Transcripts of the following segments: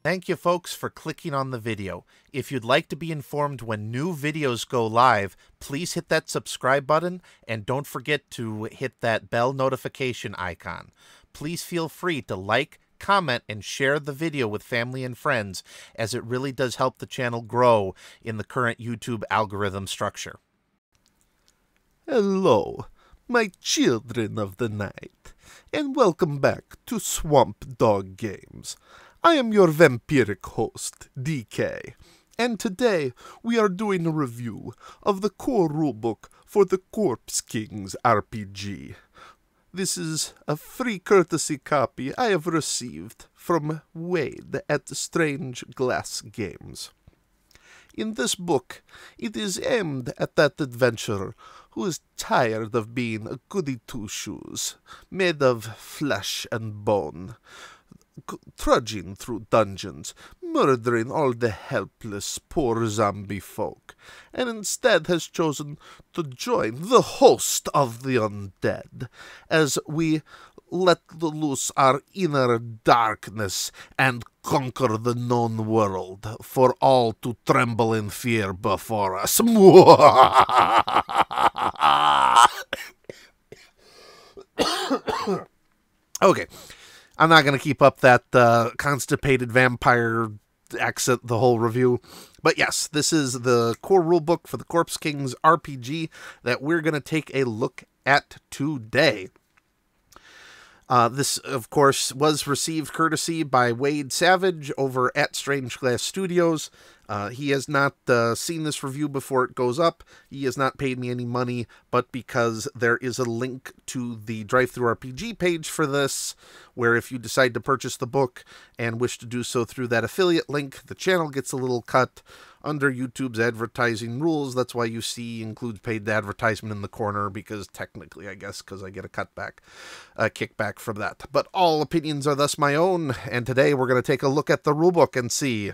Thank you folks for clicking on the video. If you'd like to be informed when new videos go live, please hit that subscribe button and don't forget to hit that bell notification icon. Please feel free to like, comment, and share the video with family and friends, as it really does help the channel grow in the current YouTube algorithm structure. Hello, my children of the night, and welcome back to Swamp Dog Games. I am your vampiric host, DK, and today we are doing a review of the core rulebook for the Corpse Kings RPG. This is a free courtesy copy I have received from Wade at Strange Glass Games. In this book, it is aimed at that adventurer who is tired of being a goody two-shoes, made of flesh and bone, trudging through dungeons, murdering all the helpless, poor zombie folk, and instead has chosen to join the host of the undead, as we let loose our inner darkness and conquer the known world, for all to tremble in fear before us. Okay. I'm not going to keep up that constipated vampire accent the whole review. But yes, this is the core rulebook for the Corpse Kings RPG that we're going to take a look at today. This, of course, was received courtesy by Wade Savage over at Strange Glass Studios. He has not seen this review before it goes up. He has not paid me any money, but because there is a link to the DriveThruRPG page for this, where if you decide to purchase the book and wish to do so through that affiliate link, the channel gets a little cut under YouTube's advertising rules. That's why you see includes paid advertisement in the corner, because technically, I guess, because I get a kickback from that. But all opinions are thus my own, and today we're going to take a look at the rulebook and see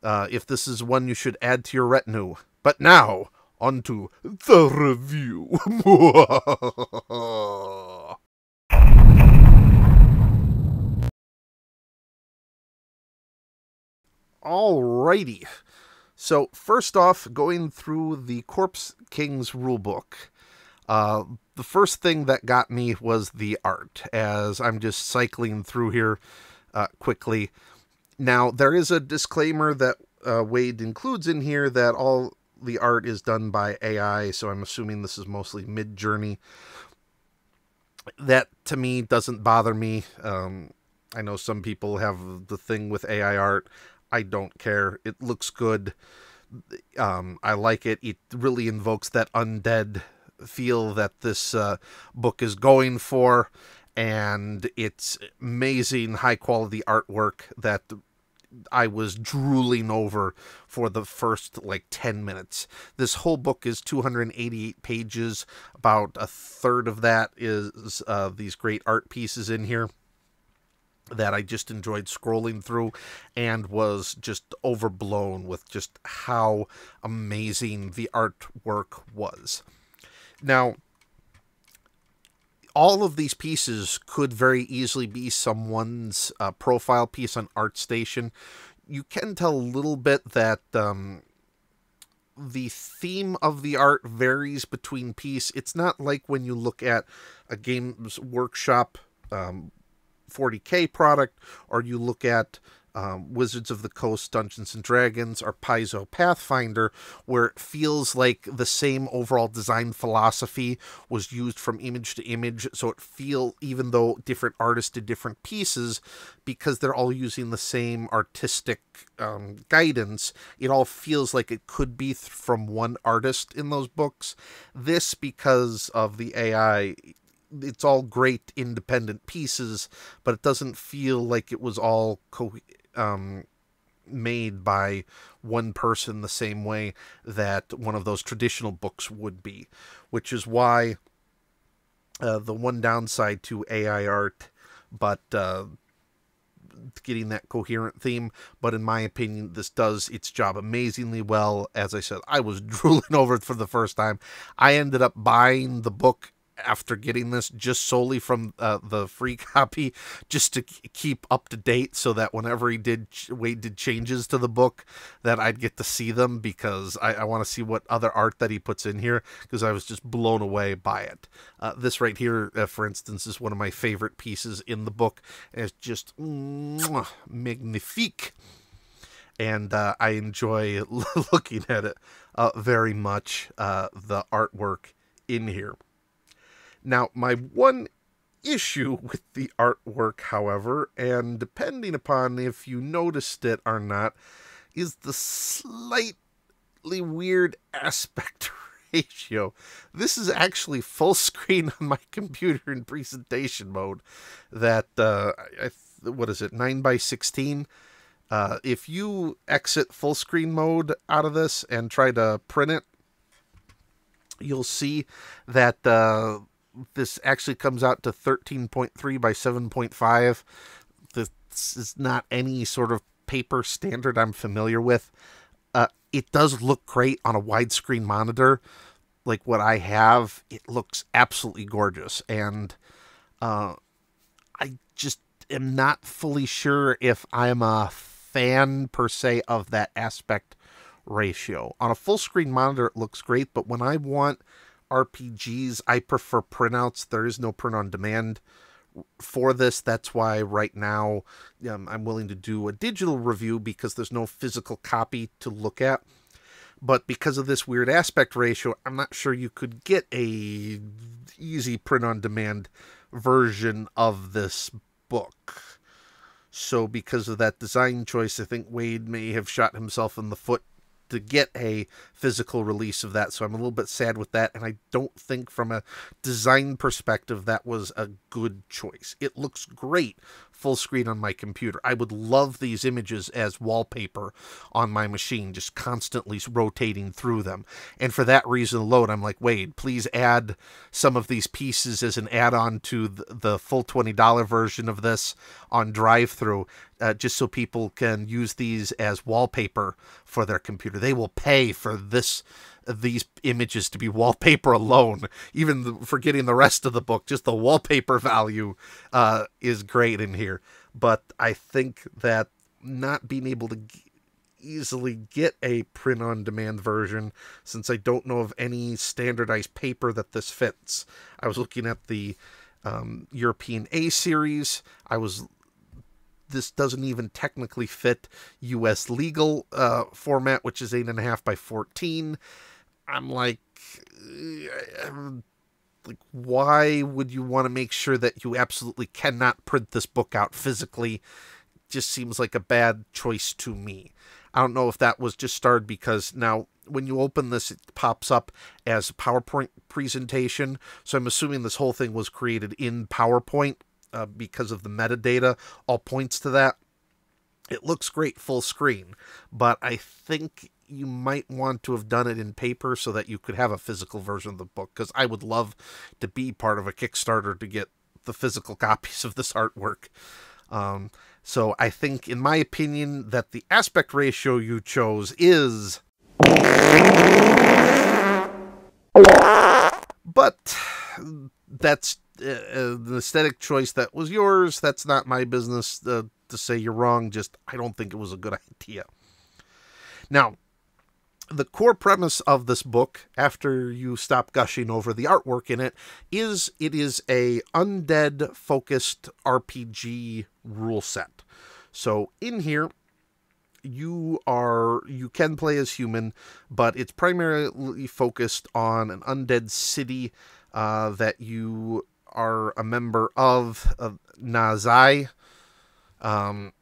if this is one you should add to your retinue. But now, on to the review. Alrighty. So, first off, going through the Corpse Kings rulebook, the first thing that got me was the art, as I'm just cycling through here quickly. Now, there is a disclaimer that Wade includes in here that all the art is done by AI, so I'm assuming this is mostly Mid-Journey. That, to me, doesn't bother me. I know some people have the thing with AI art. I don't care. It looks good. I like it. It really invokes that undead feel that this book is going for, and it's amazing high-quality artwork that I was drooling over for the first, 10 minutes. This whole book is 288 pages. About a third of that is these great art pieces in here that I just enjoyed scrolling through, and was just overblown with just how amazing the artwork was. Now, all of these pieces could very easily be someone's profile piece on ArtStation. You can tell a little bit that the theme of the art varies between piece. It's not like when you look at a Games Workshop 40K product, or you look at Wizards of the Coast Dungeons & Dragons or Paizo Pathfinder, where it feels like the same overall design philosophy was used from image to image, so it feels, even though different artists did different pieces, because they're all using the same artistic guidance, it all feels like it could be from one artist in those books. This, because of the AI, it's all great independent pieces, but it doesn't feel like it was all made by one person the same way that one of those traditional books would be, which is why the one downside to AI art, but getting that coherent theme. But in my opinion, this does its job amazingly well. As I said, I was drooling over it for the first time. I ended up buying the book after getting this just solely from the free copy, just to keep up to date, so that whenever Wade did changes to the book, that I'd get to see them, because I want to see what other art that he puts in here, because I was just blown away by it. This right here, for instance, is one of my favorite pieces in the book. It's just magnifique. And I enjoy looking at it very much, the artwork in here. Now, my one issue with the artwork, however, and depending upon if you noticed it or not, is the slightly weird aspect ratio. This is actually full screen on my computer in presentation mode. That, what is it, 9:16? If you exit full screen mode out of this and try to print it, you'll see that this actually comes out to 13.3 by 7.5. This is not any sort of paper standard I'm familiar with. It does look great on a widescreen monitor like what I have. It looks absolutely gorgeous, and I just am not fully sure if I'm a fan per se of that aspect ratio. On a full screen monitor it looks great, but when I want RPGs, I prefer printouts. There is no print on demand for this. That's why right now I'm willing to do a digital review, because there's no physical copy to look at. But because of this weird aspect ratio, I'm not sure you could get a easy print on demand version of this book. So because of that design choice, I think Wade may have shot himself in the foot to get a physical release of that. So I'm a little bit sad with that, and I don't think from a design perspective that was a good choice. It looks great full screen on my computer. I would love these images as wallpaper on my machine, just constantly rotating through them. And for that reason alone, I'm like, Wade, please add some of these pieces as an add-on to the full $20 version of this on drive-thru, just so people can use these as wallpaper for their computer. They will pay for these images to be wallpaper alone, even for getting the rest of the book. Just the wallpaper value is great in here. But I think that not being able to easily get a print-on-demand version, since I don't know of any standardized paper that this fits. I was looking at the European A series. This doesn't even technically fit U.S. legal format, which is 8.5 by 14. I'm like, why would you want to make sure that you absolutely cannot print this book out physically? Just seems like a bad choice to me. I don't know if that was just started because now when you open this, it pops up as a PowerPoint presentation. So I'm assuming this whole thing was created in PowerPoint because of the metadata. All points to that. It looks great full screen, but I think you might want to have done it in paper so that you could have a physical version of the book, because I would love to be part of a Kickstarter to get the physical copies of this artwork. So I think, in my opinion, that the aspect ratio you chose is... But that's an aesthetic choice that was yours. That's not my business to say you're wrong. Just, I don't think it was a good idea. Now, the core premise of this book, after you stop gushing over the artwork in it is a undead-focused RPG rule set. So in here, you can play as human, but it's primarily focused on an undead city that you are a member of Nazai. And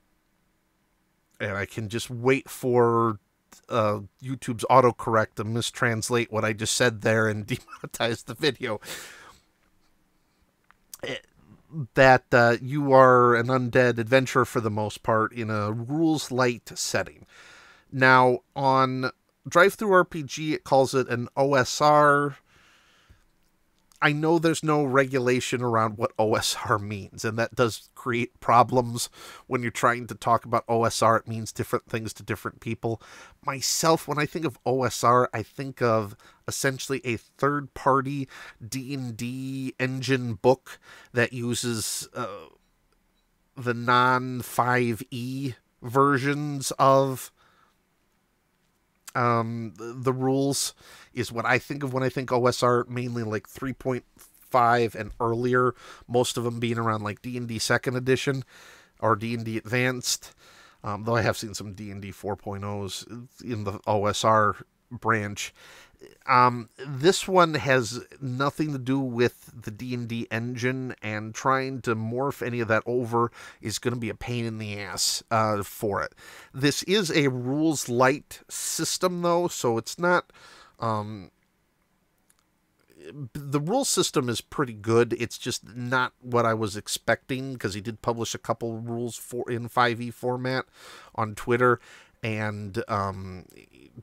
I can just wait for YouTube's autocorrect to mistranslate what I just said there and demonetize the video. That you are an undead adventurer for the most part in a rules-light setting. Now, on Drive-Thru RPG, it calls it an OSR. I know there's no regulation around what OSR means, and that does create problems when you're trying to talk about OSR. It means different things to different people. Myself, when I think of OSR, I think of essentially a third-party D&D engine book that uses the non-5e versions of the rules is what I think of when I think OSR, mainly like 3.5 and earlier, most of them being around like D&D 2nd edition or D&D Advanced, though I have seen some D&D 4.0s in the OSR branch. This one has nothing to do with the D&D engine, and trying to morph any of that over is going to be a pain in the ass for it. This is a rules light system, though, so it's not... the rule system is pretty good. It's just not what I was expecting, because he did publish a couple rules in 5e format on Twitter, and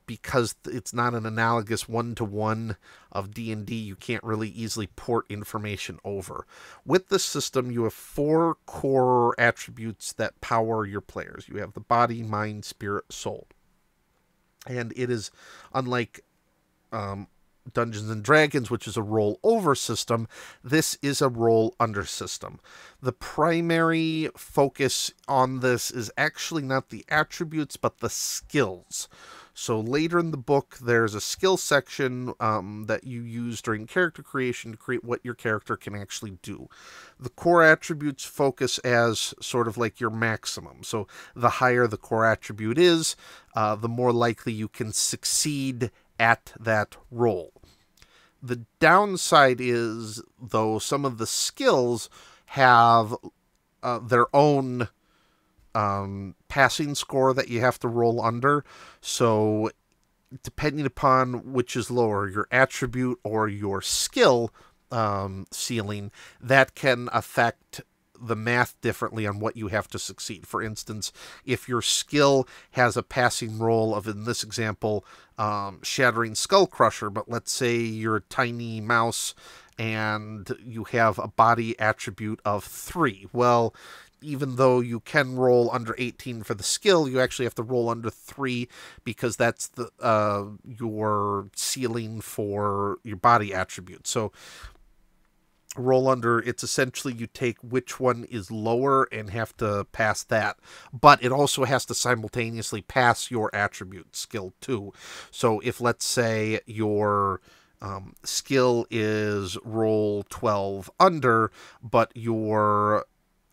because it's not an analogous one-to-one of D&D, you can't really easily port information over. With this system, you have 4 core attributes that power your players. You have the body, mind, spirit, soul. And it is, unlike Dungeons and Dragons, which is a roll-over system, this is a roll-under system. The primary focus on this is actually not the attributes, but the skills. So later in the book, there's a skill section that you use during character creation to create what your character can actually do. The core attributes focus as sort of like your maximum. So the higher the core attribute is, the more likely you can succeed at that roll. The downside is, though, some of the skills have their own passing score that you have to roll under. So depending upon which is lower, your attribute or your skill ceiling, that can affect the math differently on what you have to succeed. For instance, if your skill has a passing roll of, in this example, Shattering Skull Crusher, but let's say you're a tiny mouse and you have a body attribute of 3. Well, even though you can roll under 18 for the skill, you actually have to roll under 3 because that's the your ceiling for your body attribute. So roll under, it's essentially you take which one is lower and have to pass that, but it also has to simultaneously pass your attribute skill too. So if, let's say, your skill is roll 12 under, but your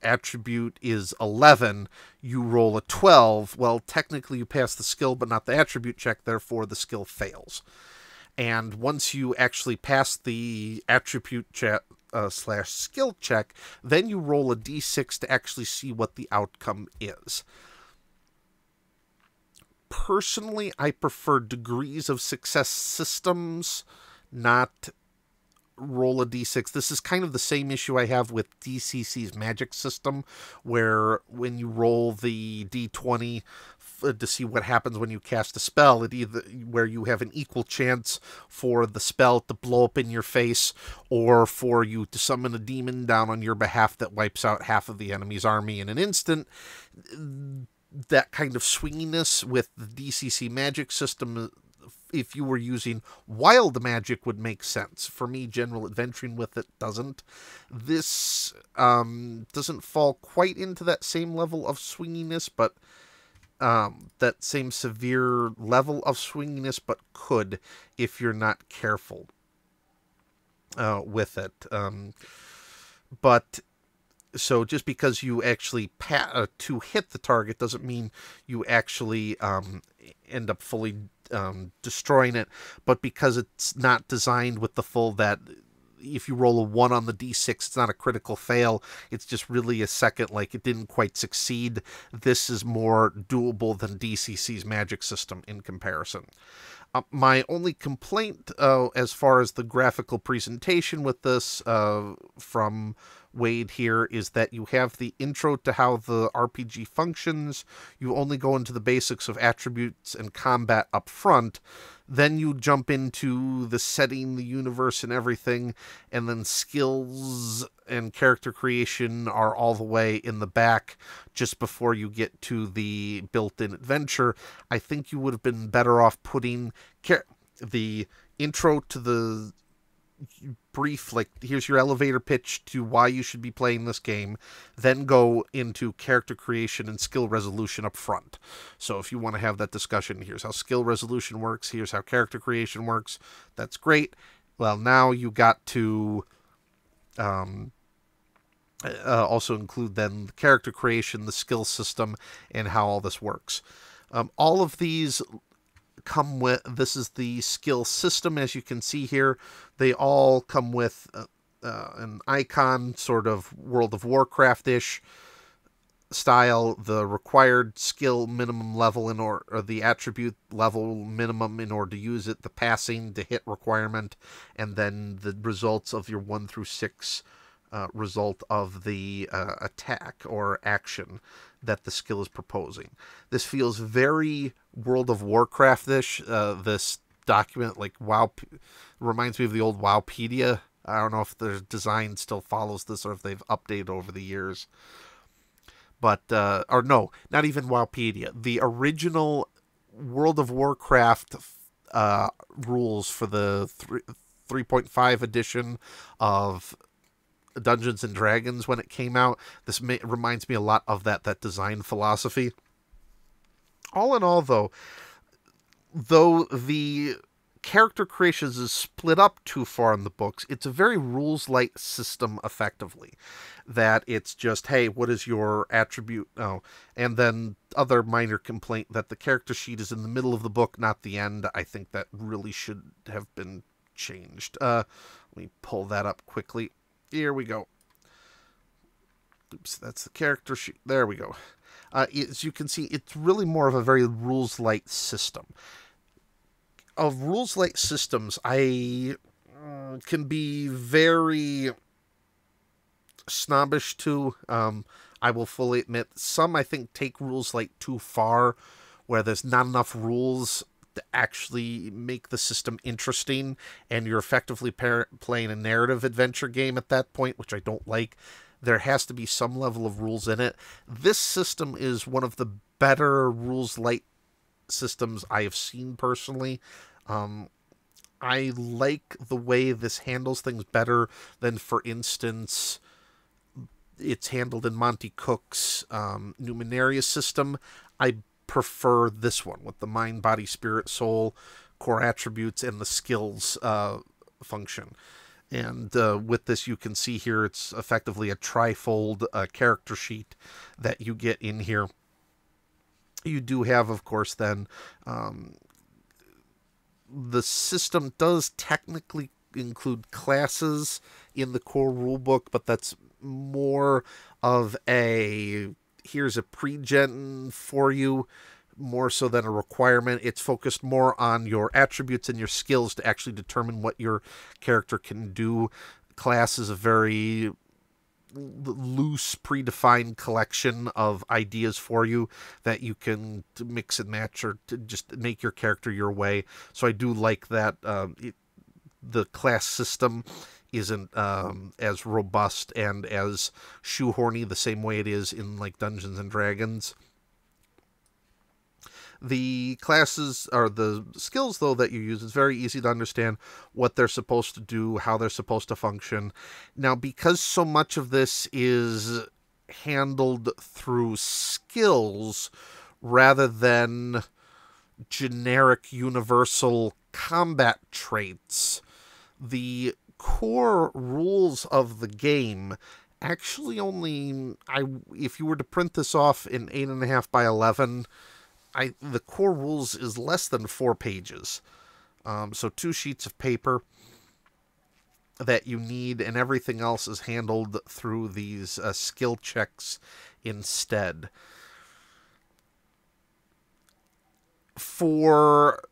attribute is 11, you roll a 12, well, technically you pass the skill but not the attribute check, therefore the skill fails. And once you actually pass the attribute check / skill check, then you roll a d6 to actually see what the outcome is. Personally, I prefer degrees of success systems, not roll a d6. This is kind of the same issue I have with DCC's magic system, where when you roll the d20 to see what happens when you cast a spell, it either where you have an equal chance for the spell to blow up in your face or for you to summon a demon down on your behalf that wipes out half of the enemy's army in an instant. That kind of swinginess with the DCC magic system, if you were using wild magic, would make sense. For me, general adventuring with it doesn't. This doesn't fall quite into that same level of swinginess, but that same severe level of swinginess, but could if you're not careful with it. But so just because you actually to hit the target doesn't mean you actually end up fully destroying it, but because it's not designed with the full that if you roll a 1 on the d6, it's not a critical fail, it's just really a second, like it didn't quite succeed. This is more doable than DCC's magic system in comparison. My only complaint as far as the graphical presentation with this, from Wade here is that you have the intro to how the RPG functions. You only go into the basics of attributes and combat up front. Then you jump into the setting, the universe, and everything, and then skills and character creation are all the way in the back just before you get to the built-in adventure. I think you would have been better off putting the intro to the brief, like, here's your elevator pitch to why you should be playing this game, then go into character creation and skill resolution up front. So if you want to have that discussion, here's how skill resolution works, here's how character creation works, that's great. Well, now you got to also include then the character creation, the skill system, and how all this works. All of these come with, this is the skill system, as you can see here. They all come with an icon, sort of World of Warcraft-ish style, the required skill minimum level or the attribute level minimum in order to use it, the passing to hit requirement, and then the results of your 1 through 6 result of the attack or action that the skill is proposing. This feels very World of Warcraft-ish. This document, like WoW, reminds me of the old Wowpedia. I don't know if the design still follows this or if they've updated over the years. But, or no, not even Wowpedia. The original World of Warcraft rules for the 3.5 edition of Dungeons and Dragons when it came out. This reminds me a lot of that design philosophy. All in all, though the character creations is split up too far in the books, it's a very rules-light system effectively. That it's just, hey, what is your attribute? Oh, and then other minor complaint that the character sheet is in the middle of the book, not the end. I think that really should have been changed. Let me pull that up quickly. Here we go. Oops, that's the character sheet. There we go. As you can see, it's really more of a very rules-light system. Of rules-light systems, I can be very snobbish to. I will fully admit, some I think take rules-light too far, where there's not enough rules to actually make the system interesting, and you're effectively playing a narrative adventure game at that point, which I don't like. There has to be some level of rules in it. This system is one of the better rules-light systems I have seen personally. I like the way this handles things better than, for instance, it's handled in Monty Cook's Numenaria system. I prefer this one with the mind, body, spirit, soul, core attributes, and the skills function. And with this, you can see here it's effectively a trifold character sheet that you get in here. You do have, of course, then the system does technically include classes in the core rulebook, but that's more of a, here's a pre-gen for you, more so than a requirement. It's focused more on your attributes and your skills to actually determine what your character can do. Class is a very loose, predefined collection of ideas for you that you can mix and match or to just make your character your way. So I do like that the class system isn't as robust and as shoehorny the same way it is in like Dungeons and Dragons. The classes, or the skills, though, that you use, it's very easy to understand what they're supposed to do, how they're supposed to function. Now, because so much of this is handled through skills rather than generic universal combat traits, the core rules of the game actually only, if you were to print this off in 8.5 by 11, the core rules is less than 4 pages. So 2 sheets of paper that you need, and everything else is handled through these skill checks instead. For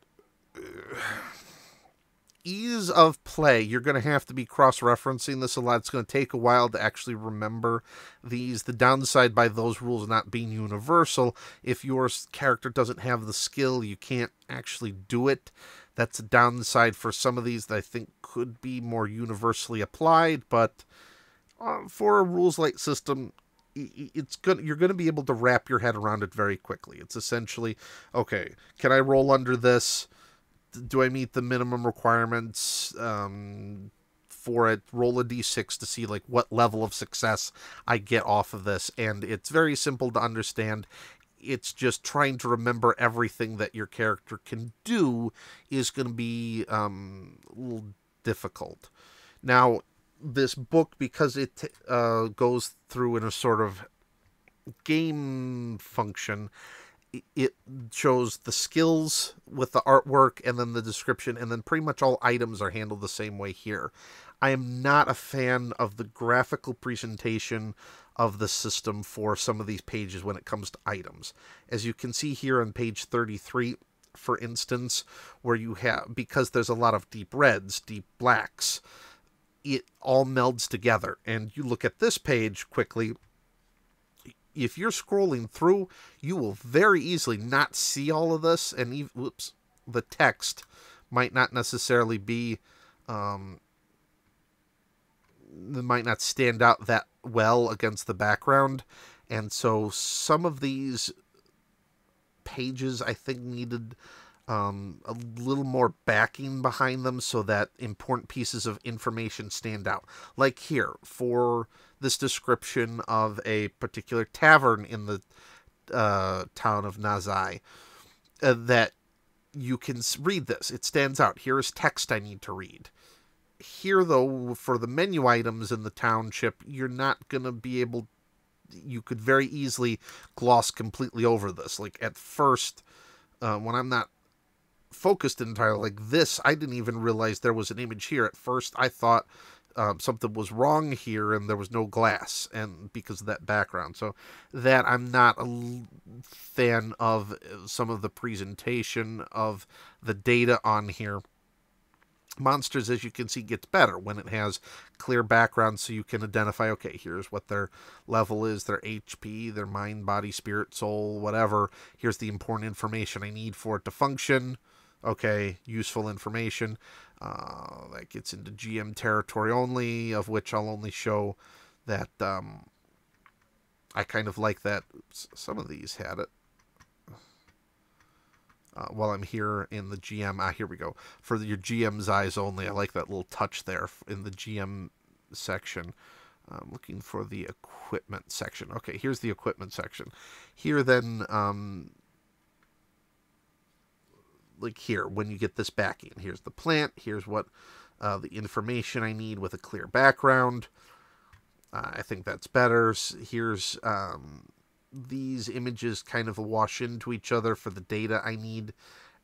ease of play, you're going to have to be cross-referencing this a lot. It's going to take a while to actually remember these. The downside by those rules not being universal, if your character doesn't have the skill, you can't actually do it. That's a downside for some of these that I think could be more universally applied, but for a rules-light system, you're going to be able to wrap your head around it very quickly. It's essentially, okay, can I roll under this? Do I meet the minimum requirements for it? Roll a d6 to see like what level of success I get off of this. And it's very simple to understand. It's just trying to remember everything that your character can do is going to be a little difficult. Now, this book, because it goes through in a sort of game function, it shows the skills with the artwork and then the description, and then pretty much all items are handled the same way here. I am not a fan of the graphical presentation of the system for some of these pages when it comes to items. As you can see here on page 33, for instance, where you have, because there's a lot of deep reds, deep blacks, it all melds together. And you look at this page quickly, if you're scrolling through, you will very easily not see all of this, and even, whoops, the text might not necessarily be, might not stand out that well against the background, and so some of these pages I think needed a little more backing behind them so that important pieces of information stand out. Like here, for this description of a particular tavern in the town of Nazai, that you can read this. It stands out. Here is text I need to read. Here, though, for the menu items in the township, you're not going to be able... You could very easily gloss completely over this. Like, at first, when I'm not focused entirely like this, I didn't even realize there was an image here. At first, I thought something was wrong here and there was no glass, and because of that background. So that I'm not a fan of some of the presentation of the data on here. Monsters, as you can see, gets better when it has clear background, so you can identify, okay, here's what their level is, their HP, their mind, body, spirit, soul, whatever. Here's the important information I need for it to function. Okay, useful information. That gets into GM territory only, of which I'll only show that I kind of like that. Oops, some of these had it. While I'm here in the GM, here we go. For your GM's eyes only, I like that little touch there in the GM section. I'm looking for the equipment section. Okay, here's the equipment section. Here then, like here, when you get this backing, here's the plant, here's what the information I need with a clear background. I think that's better. Here's these images kind of wash into each other for the data I need,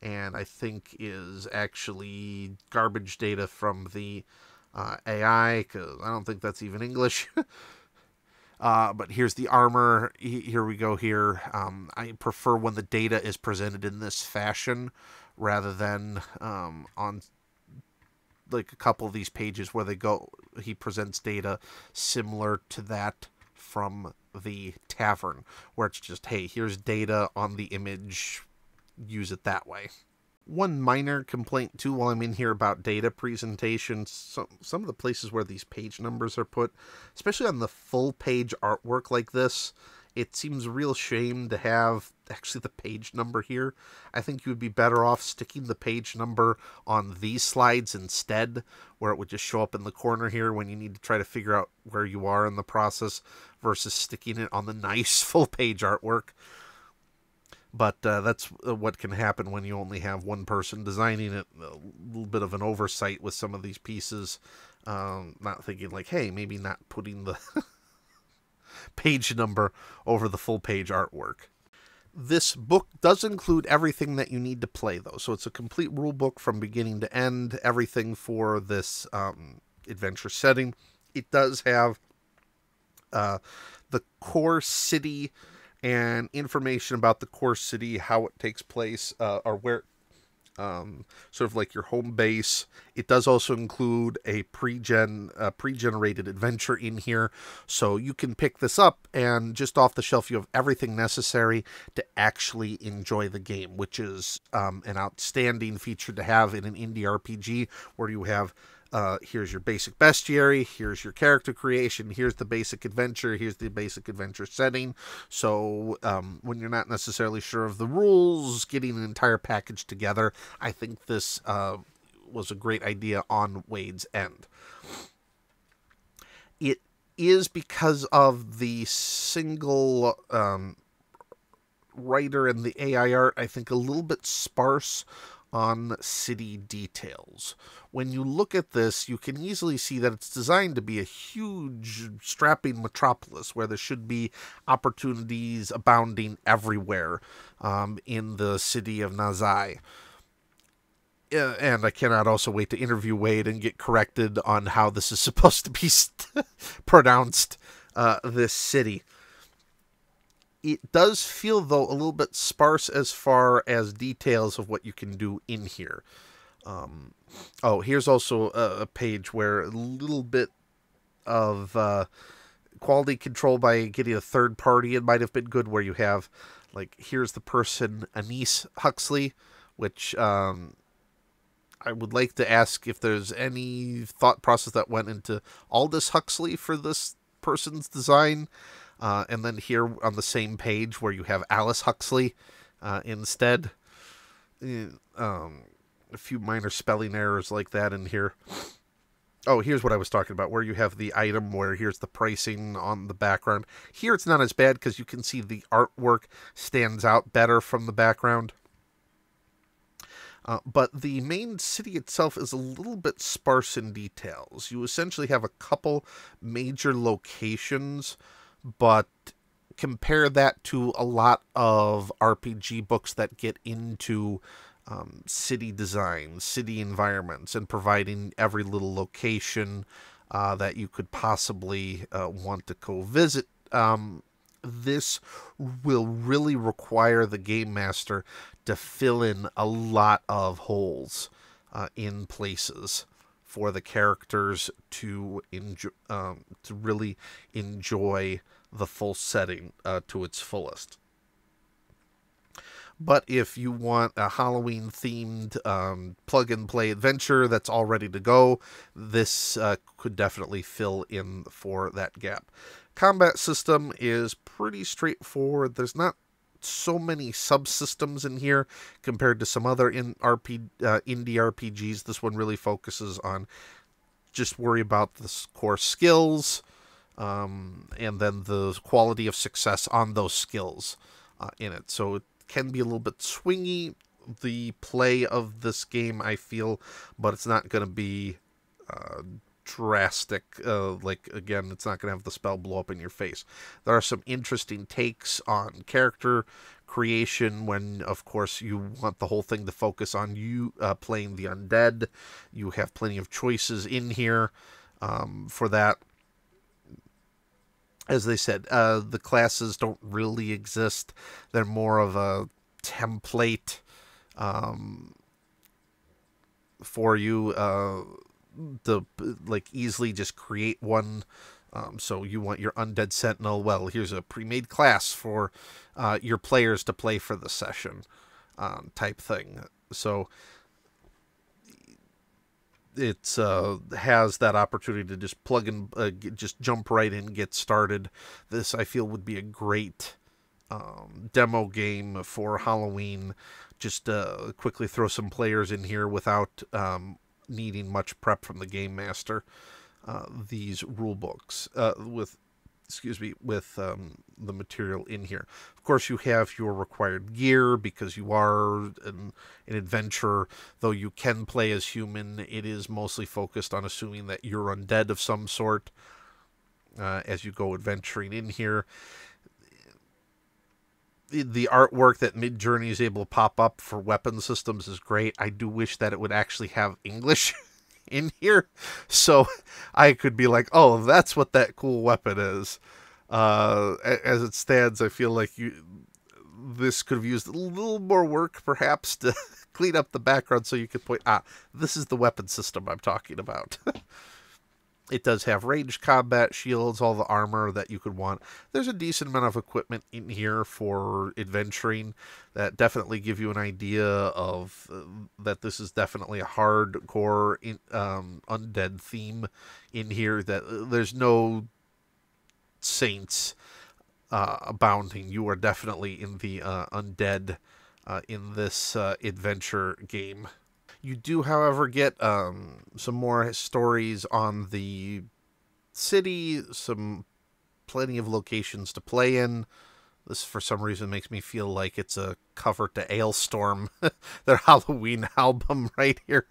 and I think is actually garbage data from the AI, because I don't think that's even English. But here's the armor. Here we go here. I prefer when the data is presented in this fashion rather than on like a couple of these pages where he presents data similar to that from the tavern, where it's just, hey, here's data on the image, use it that way. One minor complaint too while I'm in here about data presentation, some of the places where these page numbers are put, especially on the full page artwork like this, it seems a real shame to have actually the page number here. I think you would be better off sticking the page number on these slides instead, where it would just show up in the corner here when you need to try to figure out where you are in the process, versus sticking it on the nice full page artwork. But that's what can happen when you only have one person designing it. A little bit of an oversight with some of these pieces. Not thinking like, hey, maybe not putting the page number over the full page artwork. This book does include everything that you need to play, though. So it's a complete rule book from beginning to end, everything for this adventure setting. It does have the core city and information about the core city, how it takes place, or where sort of like your home base. It does also include a pre-generated adventure in here, so you can pick this up and just off the shelf you have everything necessary to actually enjoy the game, which is an outstanding feature to have in an indie RPG where you have here's your basic bestiary, here's your character creation, here's the basic adventure, here's the basic adventure setting. So when you're not necessarily sure of the rules, getting an entire package together, I think this was a great idea on Wade's end. It is because of the single writer and the AI art, I think a little bit sparse on city details. When you look at this, you can easily see that it's designed to be a huge, strapping metropolis where there should be opportunities abounding everywhere in the city of Nazai. And I cannot also wait to interview Wade and get corrected on how this is supposed to be pronounced, this city. It does feel, though, a little bit sparse as far as details of what you can do in here. Oh, here's also a page where a little bit of quality control by getting a third party, it might have been good, where you have, like, here's the person, Anise Huxley, which I would like to ask if there's any thought process that went into Aldous Huxley for this person's design. And then here on the same page where you have Alice Huxley instead. A few minor spelling errors like that in here. Oh, here's what I was talking about, where you have the item where here's the pricing on the background. Here it's not as bad because you can see the artwork stands out better from the background. But the main city itself is a little bit sparse in details. You essentially have a couple major locations, but compare that to a lot of RPG books that get into city design, city environments, and providing every little location that you could possibly want to go visit. This will really require the game master to fill in a lot of holes in places for the characters to enjoy, to really enjoy the full setting to its fullest. But if you want a Halloween-themed plug-and-play adventure that's all ready to go, this could definitely fill in for that gap. Combat system is pretty straightforward. There's not so many subsystems in here compared to some other indie RPGs. This one really focuses on just worry about the core skills and then the quality of success on those skills in it. So it can be a little bit swingy, the play of this game, I feel, but it's not going to be drastic. Like, again, it's not going to have the spell blow up in your face. There are some interesting takes on character creation when, of course, you want the whole thing to focus on you playing the undead. You have plenty of choices in here for that. As they said, the classes don't really exist. They're more of a template for you to like easily just create one. So you want your undead sentinel. Well, here's a pre-made class for your players to play for the session, type thing. So it's has that opportunity to just plug in, just jump right in, get started. This, I feel, would be a great demo game for Halloween. Just quickly throw some players in here without needing much prep from the game master. These rule books with the material in here. Of course, you have your required gear because you are an adventurer. Though you can play as human, it is mostly focused on assuming that you're undead of some sort as you go adventuring in here. The artwork that Midjourney is able to pop up for weapon systems is great. I do wish that it would actually have English in here, so I could be like, oh, that's what that cool weapon is. As it stands, I feel like this could have used a little more work, perhaps, to clean up the background so you could point, this is the weapon system I'm talking about. It does have ranged combat, shields, all the armor that you could want. There's a decent amount of equipment in here for adventuring that definitely give you an idea of that this is definitely a hardcore undead theme in here. That there's no saints abounding. You are definitely in the undead in this adventure game. You do, however, get some more stories on the city, plenty of locations to play in. This, for some reason, makes me feel like it's a cover to Ailstorm, their Halloween album right here.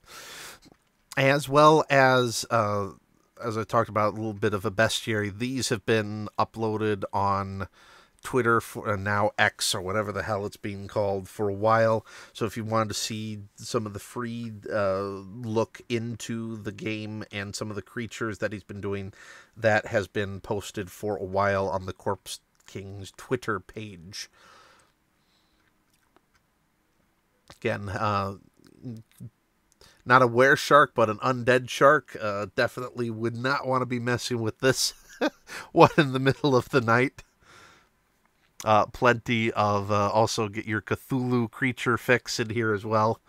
As well as I talked about, a little bit of a bestiary. These have been uploaded on Twitter for now X or whatever the hell it's being called for a while. So if you wanted to see some of the free look into the game and some of the creatures that he's been doing, that has been posted for a while on the Corpse King's Twitter page. Again, not a were shark, but an undead shark. Definitely would not want to be messing with this one in the middle of the night. Plenty of also get your Cthulhu creature fix in here as well.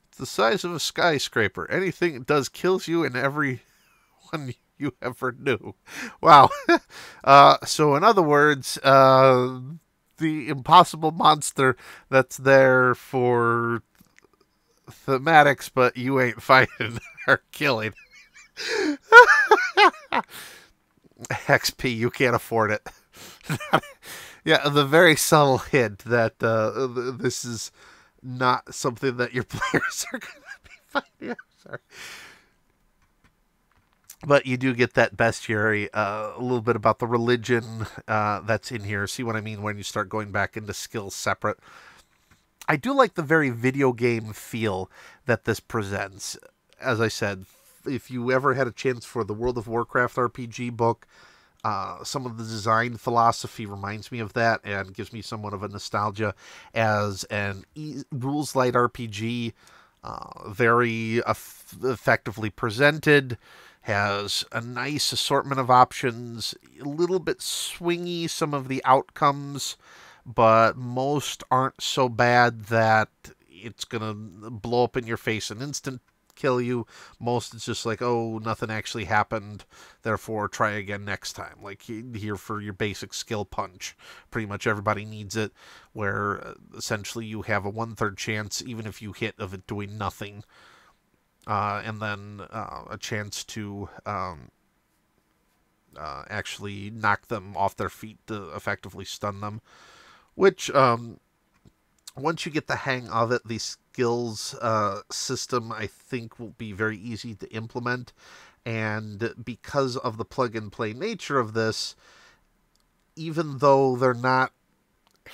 It's the size of a skyscraper. Anything it does kills you, and everyone you ever knew. Wow. So in other words, the impossible monster that's there for thematics, but you ain't fighting or killing. XP, you can't afford it. Yeah, the very subtle hint that this is not something that your players are going to be fighting. I'm sorry. But you do get that bestiary, a little bit about the religion that's in here. See what I mean when you start going back into skills separate. I do like the very video game feel that this presents. As I said, if you ever had a chance for the World of Warcraft RPG book, some of the design philosophy reminds me of that and gives me somewhat of a nostalgia as an rules light RPG, very effectively presented, has a nice assortment of options, a little bit swingy some of the outcomes, but most aren't so bad that it's gonna blow up in your face an instant kill you. Most it's just like, oh, nothing actually happened, therefore try again next time. Like here for your basic skill punch. Pretty much everybody needs it, where essentially you have a 1/3 chance, even if you hit, of it doing nothing. And then a chance to actually knock them off their feet to effectively stun them. Which, once you get the hang of it, the skills system, I think, will be very easy to implement. And because of the plug-and-play nature of this, even though they're not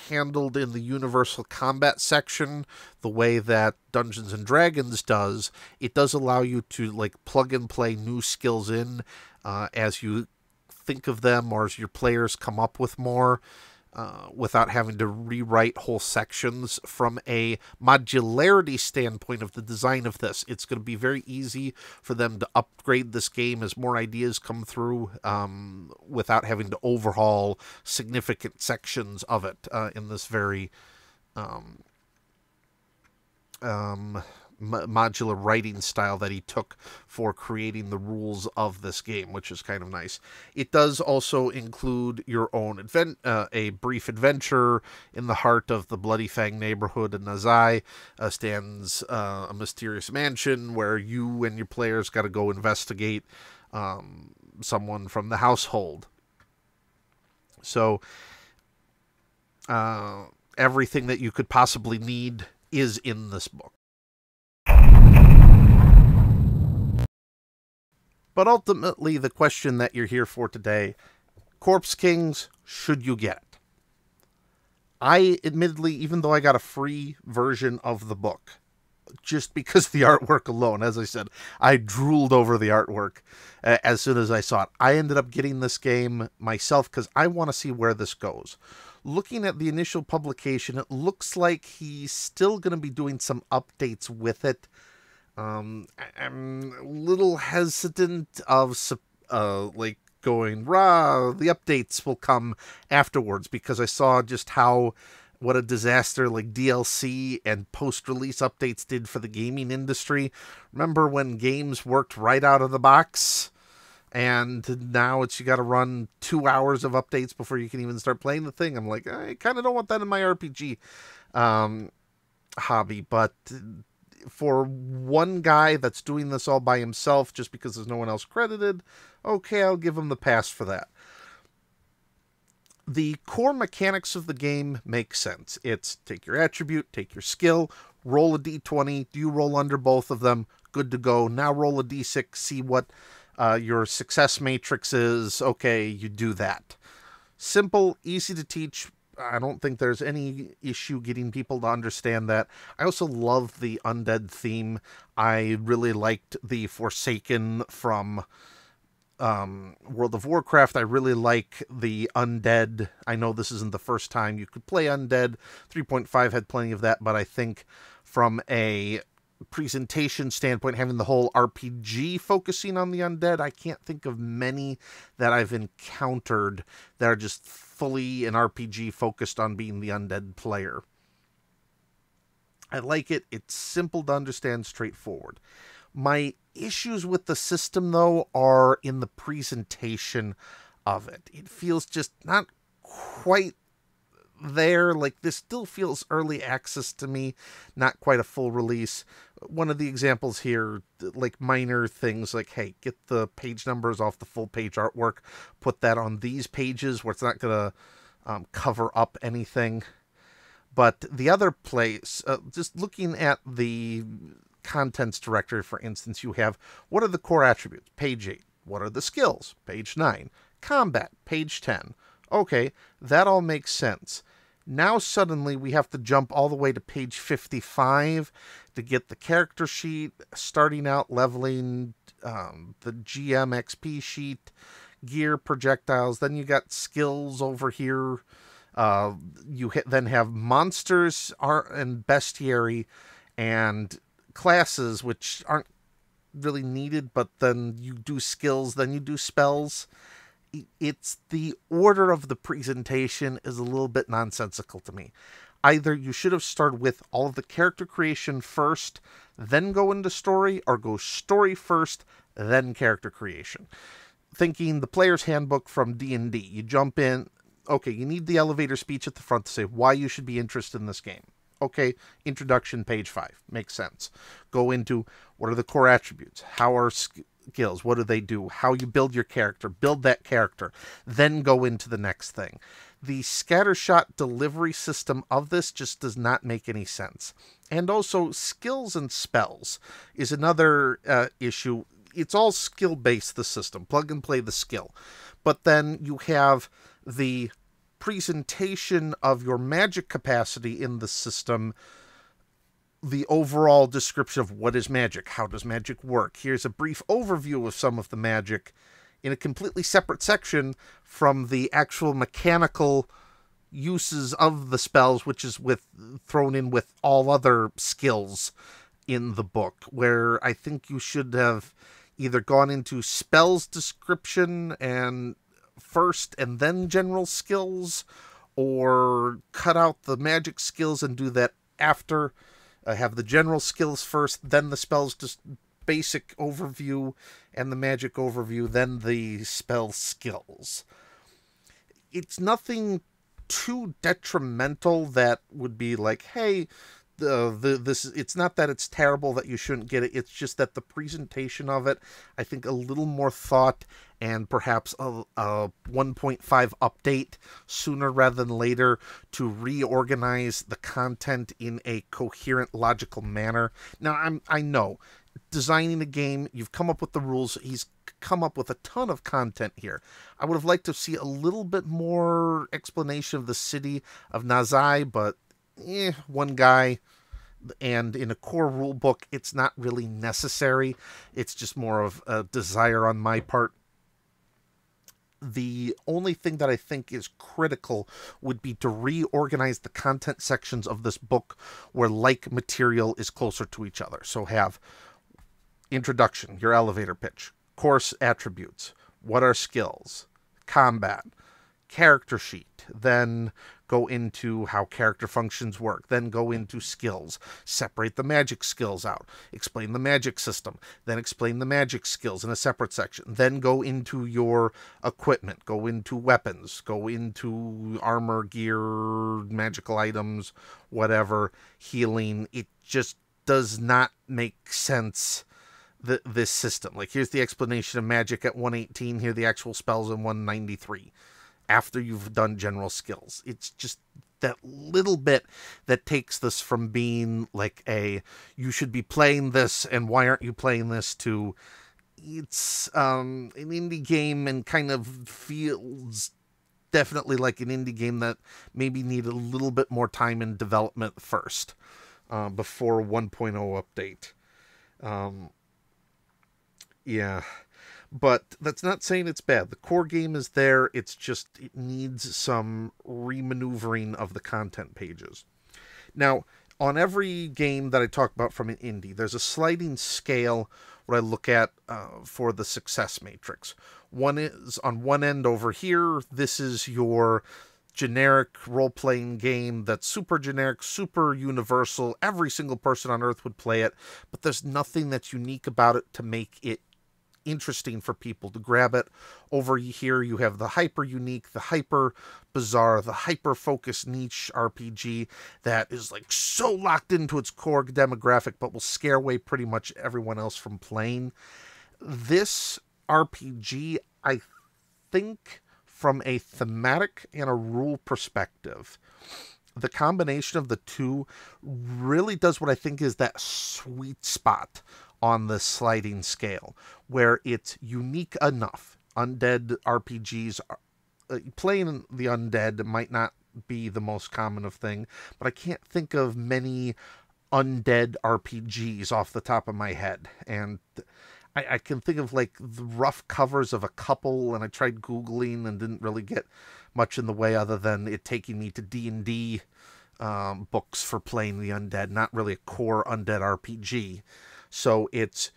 handled in the universal combat section the way that Dungeons and Dragons does, it does allow you to like plug and play new skills in as you think of them, or as your players come up with more, without having to rewrite whole sections. From a modularity standpoint of the design of this, it's going to be very easy for them to upgrade this game as more ideas come through, without having to overhaul significant sections of it in this very modular writing style that he took for creating the rules of this game, which is kind of nice. It does also include your own a brief adventure. In the heart of the Bloody Fang neighborhood in Nazai stands a mysterious mansion where you and your players got to go investigate someone from the household. So everything that you could possibly need is in this book. But ultimately, the question that you're here for today, Corpse Kings, should you get it? I, admittedly, even though I got a free version of the book, just because of the artwork alone. As I said, I drooled over the artwork as soon as I saw it. I ended up getting this game myself because I want to see where this goes. Looking at the initial publication, it looks like he's still going to be doing some updates with it. I'm a little hesitant of like going, rah, the updates will come afterwards, because I saw just what a disaster like DLC and post-release updates did for the gaming industry. Remember when games worked right out of the box? And now you got to run 2 hours of updates before you can even start playing the thing. I'm like, I kind of don't want that in my RPG hobby. But for one guy that's doing this all by himself just because there's no one else credited, okay, I'll give him the pass for that. The core mechanics of the game make sense. It's take your attribute, take your skill, roll a d20. Do you roll under both of them? Good to go. Now roll a d6, see what your success matrix is. Okay, you do that. Simple, easy to teach. I don't think there's any issue getting people to understand that. I also love the undead theme. I really liked the Forsaken from World of Warcraft. I really like the undead. I know this isn't the first time you could play undead. 3.5 had plenty of that, but I think from a presentation standpoint, having the whole RPG focusing on the undead, I can't think of many that I've encountered that are just fully an RPG focused on being the undead player. I like it. It's simple to understand, straightforward. My issues with the system, though, are in the presentation of it. It feels just not quite there. Like, this still feels early access to me, not quite a full release. One of the examples here, like minor things like, hey, get the page numbers off the full page artwork, put that on these pages where it's not going to cover up anything. But the other place, just looking at the contents directory, for instance, you have, what are the core attributes? Page 8. What are the skills? Page 9. Combat, page 10. Okay, that all makes sense. Now suddenly we have to jump all the way to page 55 to get the character sheet, starting out leveling, the GM XP sheet, gear, projectiles. Then you got skills over here. You then have monsters and bestiary and classes, which aren't really needed, but then you do skills, then you do spells. It's the order of the presentation is a little bit nonsensical to me. Either you should have started with all of the character creation first, then go into story, or go story first, then character creation. Thinking the player's handbook from D&D, you jump in, okay, you need the elevator speech at the front to say why you should be interested in this game. Okay, introduction, page 5. Makes sense. Go into what are the core attributes? How are skills? What do they do? How you build your character. Build that character. Then go into the next thing. The scattershot delivery system of this just does not make any sense. And also, skills and spells is another issue. It's all skill-based, the system. Plug and play the skill. But then you have the presentation of your magic capacity in the system, the overall description of what is magic, how does magic work. Here's a brief overview of some of the magic in a completely separate section from the actual mechanical uses of the spells, which is thrown in with all other skills in the book, where I think you should have either gone into spells description and first and then general skills, or cut out the magic skills and do that after. Have the general skills first, then the spells, just basic overview, and the magic overview, then the spell skills. It's nothing too detrimental that would be like, hey, it's not that it's terrible that you shouldn't get it. It's just that the presentation of it, I think a little more thought and perhaps a 1.5 update sooner rather than later to reorganize the content in a coherent, logical manner. Now, I know, designing a game, you've come up with the rules. He's come up with a ton of content here. I would have liked to see a little bit more explanation of the city of Nazai, but one guy, and in a core rule book, it's not really necessary. It's just more of a desire on my part. The only thing that I think is critical would be to reorganize the content sections of this book where like material is closer to each other. So have introduction, your elevator pitch, course attributes, what are skills, combat, character sheet, then go into how character functions work, then go into skills, separate the magic skills out, explain the magic system, then explain the magic skills in a separate section, then go into your equipment, go into weapons, go into armor, gear, magical items, whatever, healing. It just does not make sense, this system. Like, here's the explanation of magic at 118, here are the actual spells in 193. After you've done general skills. It's just that little bit that takes this from being like a, you should be playing this and why aren't you playing this, to it's an indie game and kind of feels definitely like an indie game that maybe need a little bit more time in development first, before 1.0 update. Yeah. But that's not saying it's bad. The core game is there. It's just, it needs some remaneuvering of the content pages. Now, on every game that I talk about from an indie, there's a sliding scale what I look at for the success matrix. One is on one end over here. This is your generic role-playing game that's super generic, super universal. Every single person on Earth would play it, but there's nothing that's unique about it to make it interesting for people to grab it. Over here you have the hyper unique, the hyper bizarre, the hyper focused niche RPG that is like so locked into its core demographic but will scare away pretty much everyone else from playing. This RPG, I think, from a thematic and a rule perspective, the combination of the two really does what I think is that sweet spot on the sliding scale, where it's unique enough. Undead RPGs, playing the undead might not be the most common of thing, but I can't think of many undead RPGs off the top of my head. And I can think of like the rough covers of a couple, and I tried Googling and didn't really get much in the way other than it taking me to D&D books for playing the undead, not really a core undead RPG. So it's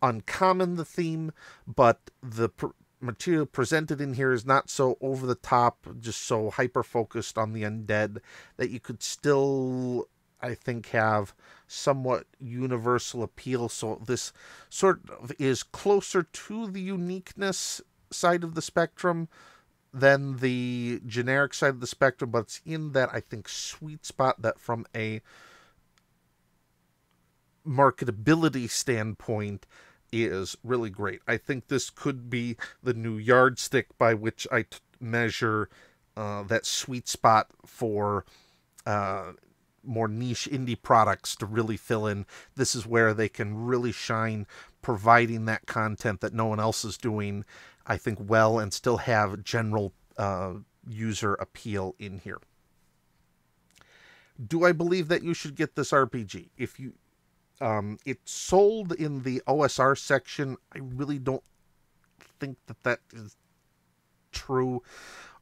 uncommon, the theme, but the material presented in here is not so over the top, just so hyper focused on the undead that you could still, I think, have somewhat universal appeal. So this sort of is closer to the uniqueness side of the spectrum than the generic side of the spectrum, but it's in that, I think, sweet spot that from a marketability standpoint is really great. I think this could be the new yardstick by which I measure that sweet spot for more niche indie products to really fill in. This is where they can really shine, providing that content that no one else is doing, I think, well, and still have general user appeal in here. Do I believe that you should get this RPG? If you it's sold in the OSR section, I really don't think that is true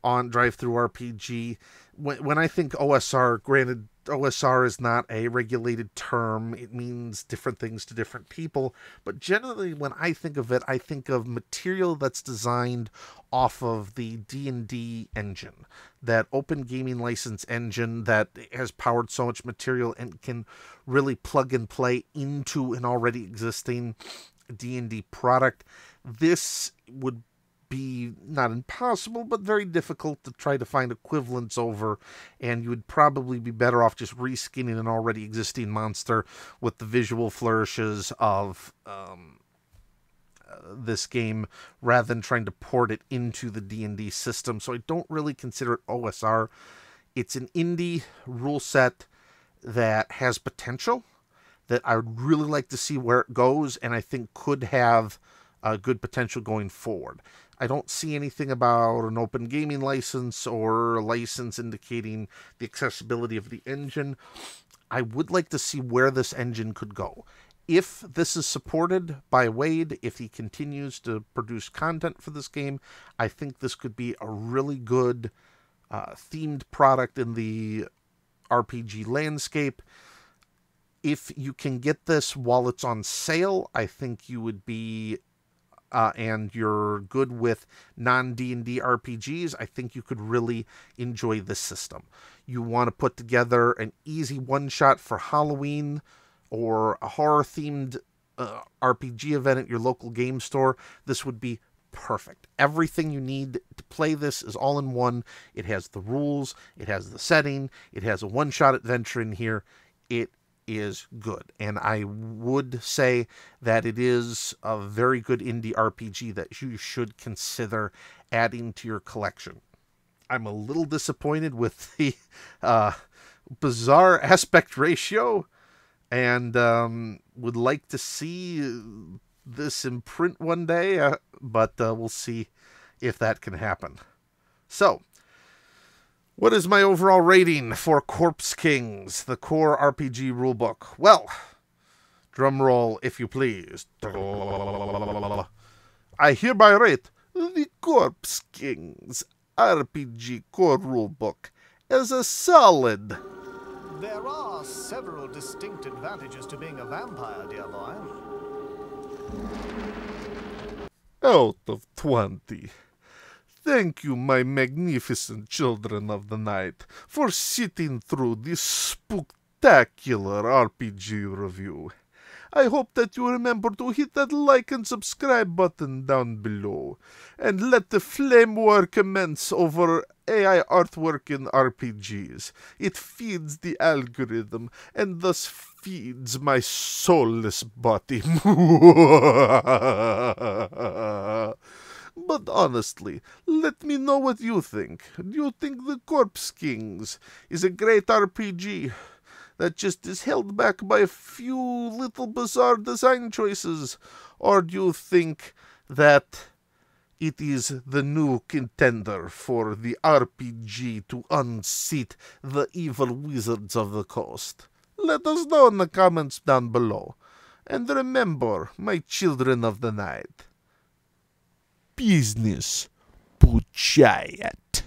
on Drive-Thru-RPG. When I think OSR, granted, OSR is not a regulated term. It means different things to different people. But generally, when I think of it, I think of material that's designed off of the D&D engine, that open gaming license engine that has powered so much material and can really plug and play into an already existing D&D product. This would be not impossible, but very difficult to try to find equivalents over, and you would probably be better off just reskinning an already existing monster with the visual flourishes of this game rather than trying to port it into the D&D system. So I don't really consider it OSR. It's an indie rule set that has potential that I would really like to see where it goes, and I think could have good potential going forward. I don't see anything about an open gaming license or a license indicating the accessibility of the engine. I would like to see where this engine could go. If this is supported by Wade, if he continues to produce content for this game, I think this could be a really good themed product in the RPG landscape. If you can get this while it's on sale, I think you would be, and you're good with non-D&D RPGs, I think you could really enjoy this system. You want to put together an easy one-shot for Halloween or a horror-themed RPG event at your local game store, this would be perfect. Everything you need to play this is all in one. It has the rules, it has the setting, it has a one-shot adventure in here. It is good, and I would say that it is a very good indie RPG that you should consider adding to your collection. I'm a little disappointed with the bizarre aspect ratio, and would like to see this in print one day, but we'll see if that can happen. So, what is my overall rating for Corpse Kings, the core RPG rulebook? Well, drum roll if you please. I hereby rate the Corpse Kings RPG core rulebook as a solid. There are several distinct advantages to being a vampire, dear boy. Out of 20. Thank you, my magnificent children of the night, for sitting through this spectacular RPG review. I hope that you remember to hit that like and subscribe button down below, and let the flame war commence over AI artwork in RPGs. It feeds the algorithm, and thus feeds my soulless body. But honestly, let me know what you think. Do you think the Corpse Kings is a great RPG that just is held back by a few little bizarre design choices? Or do you think that it is the new contender for the RPG to unseat the evil wizards of the coast? Let us know in the comments down below. And remember, my children of the night, business, Puchayat.